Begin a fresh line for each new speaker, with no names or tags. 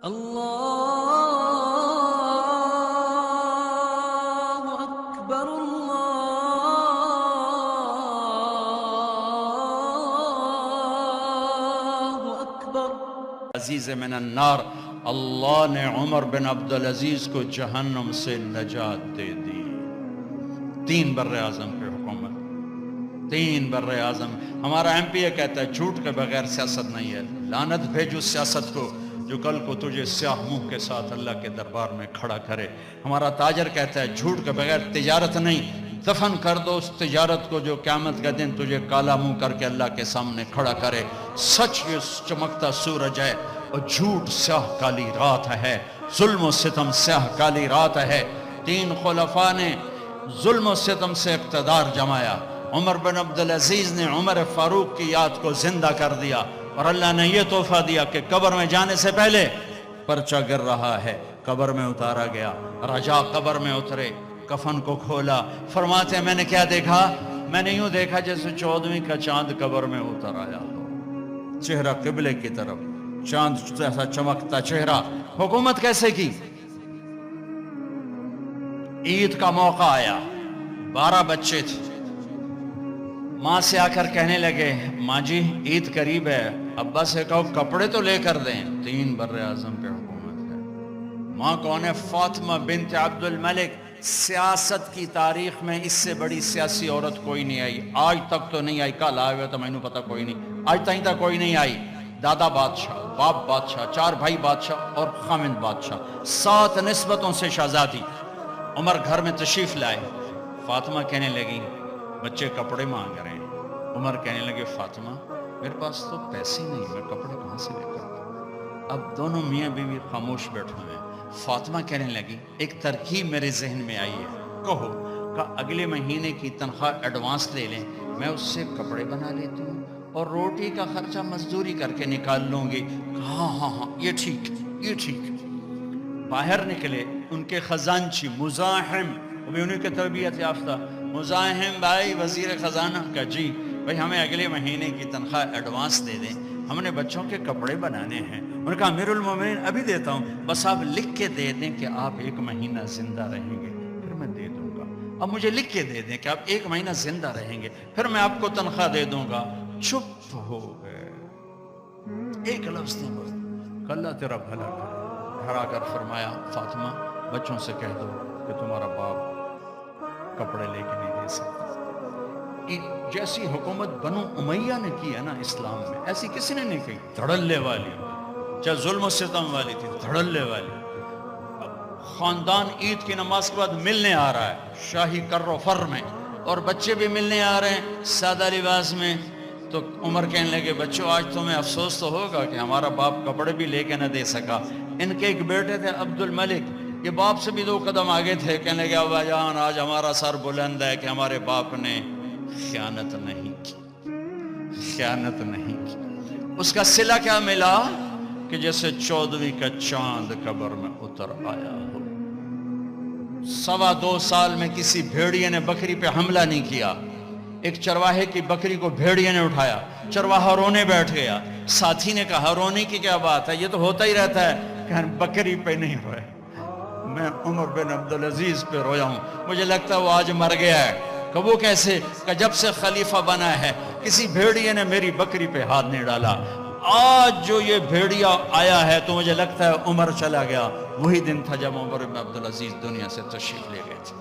اللہ اکبر اللہ اکبر۔
عزیز من النار، اللہ نے عمر بن عبدالعزیز کو جہنم سے نجات دے دی۔ 3 بر-اعظم پہ حکومت، 3 بر-اعظم۔ ہمارا ایم پی یہ کہتا ہے جھوٹ کے بغیر سیاست نہیں ہے۔ لعنت بھیجو سیاست کو جو کل کو تجھے سیاہ منہ کے ساتھ اللہ کے دربار میں کھڑا کرے۔ ہمارا تاجر کہتا ہے جھوٹ کے بغیر تجارت نہیں، دفن کر دو اس تجارت کو جو قیامت کا دن تجھے کالا منہ کر کے اللہ کے سامنے کھڑا کرے۔ سچ یہ چمکتا سورج ہے اور جھوٹ سیاہ کالی رات ہے، ظلم و ستم سیاہ کالی رات ہے۔ 3 خلفاء نے ظلم و ستم سے اقتدار جمایا۔ عمر بن عبدالعزیز نے عمر فاروق کی یاد کو زندہ کر دیا، اور اللہ نے یہ تحفہ دیا کہ قبر میں جانے سے پہلے پرچہ گر رہا ہے، قبر میں اتارا گیا۔ رجا قبر میں اترے، کفن کو کھولا، فرماتے ہیں میں نے کیا دیکھا؟ میں نے یوں دیکھا جیسے 14ویں کا چاند قبر میں اتر آیا ہو، چہرہ قبلے کی طرف، چاند جیسا چمکتا چہرہ۔ حکومت کیسے کی؟ عید کا موقع آیا، 12 بچے تھے، ماں سے آ کر کہنے لگے ماں جی عید قریب ہے، ابا سے کہو کپڑے تو لے کر دیں۔ 3 بر-اعظم پہ حکومت ہے۔ ماں کون ہے؟ فاطمہ بنت عبد الملک۔ سیاست کی تاریخ میں اس سے بڑی سیاسی عورت کوئی نہیں آئی، آج تک تو نہیں آئی، کل آئے ہوئے تو میں نے پتا کوئی نہیں، آج تک کوئی نہیں آئی۔ دادا بادشاہ، باپ بادشاہ، 4 بھائی بادشاہ اور خامند بادشاہ، 7 نسبتوں سے شہزادی۔ عمر گھر میں تشریف لائے، فاطمہ کہنے لگی بچے کپڑے مانگ رہے ہیں۔ عمر کہنے لگے فاطمہ میرے پاس تو پیسے نہیں، میں کپڑے کہاں سے لے کر دوں؟ اب دونوں میاں بیوی خاموش بیٹھے ہوئے ہیں۔ فاطمہ کہنے لگی ایک ترکیب میرے ذہن میں آئی ہے، کہو کہ اگلے مہینے کی تنخواہ ایڈوانس لے لیں، میں اس سے کپڑے بنا لیتی ہوں اور روٹی کا خرچہ مزدوری کر کے نکال لوں گی۔ ہاں ہاں ہاں یہ ٹھیک، یہ ٹھیک۔ باہر نکلے ان کے خزانچی مزاحم، ابھی انہیں کے تربیت یافتہ مزاحم بھائی وزیر خزانہ کا جی بھائی ہمیں اگلے مہینے کی تنخواہ ایڈوانس دے دیں، ہم نے بچوں کے کپڑے بنانے ہیں۔ انہوں نے کہا امیر المومنین ابھی دیتا ہوں، بس آپ لکھ کے دے دیں کہ آپ 1 مہینہ زندہ رہیں گے، پھر میں دے دوں گا۔ اب مجھے لکھ کے دے دیں کہ آپ 1 مہینہ زندہ رہیں گے، پھر میں آپ کو تنخواہ دے دوں گا۔ چھپ ہو گئے، ایک لفظ نہیں بولا کہ اللہ تیرا بھلا کرے۔ گھر آ کر فرمایا فاطمہ بچوں سے کہہ دو کہ تمہارا باپ کپڑے لے کے نہیں دے سکتا۔ جیسی حکومت بنو امیہ نے کی ہے نا اسلام میں، ایسی کسی نے نہیں کی۔ دھڑلے والی، چاہے ظلم و ستم والی تھی، دھڑلے والی۔ خاندان عید کی نماز کے بعد ملنے آ رہا ہے شاہی کر و فر میں، اور بچے بھی ملنے آ رہے ہیں سادہ لباس میں۔ تو عمر کہنے لگے بچوں آج تمہیں افسوس تو ہوگا کہ ہمارا باپ کپڑے بھی لے کے نہ دے سکا۔ ان کے ایک بیٹے تھے عبد الملک، یہ باپ سے بھی 2 قدم آگے تھے، کہنے لگے ابا جان آج ہمارا سر بلند ہے کہ ہمارے باپ نے خیانت نہیں کی، خیانت نہیں کی۔ اس کا صلہ کیا ملا کہ جیسے 14ویں کا چاند قبر میں اتر آیا ہو۔ 2.25 سال میں کسی بھیڑیے نے بکری پہ حملہ نہیں کیا۔ ایک چرواہے کی بکری کو بھیڑیے نے اٹھایا، چرواہا رونے بیٹھ گیا، ساتھی نے کہا رونے کی کیا بات ہے، یہ تو ہوتا ہی رہتا ہے۔ کہ بکری پہ نہیں روئے، میں عمر بن عبدالعزیز پہ رویا ہوں، مجھے لگتا ہے وہ آج مر گیا ہے۔ کہ وہ کیسے؟ کہ جب سے خلیفہ بنا ہے کسی بھیڑیے نے میری بکری پہ ہاتھ نہیں ڈالا۔ آج جو یہ بھیڑیا آیا ہے تو مجھے لگتا ہے عمر چلا گیا۔ وہی دن تھا جب عمر بن عبدالعزیز دنیا سے تشریف لے گئے تھے۔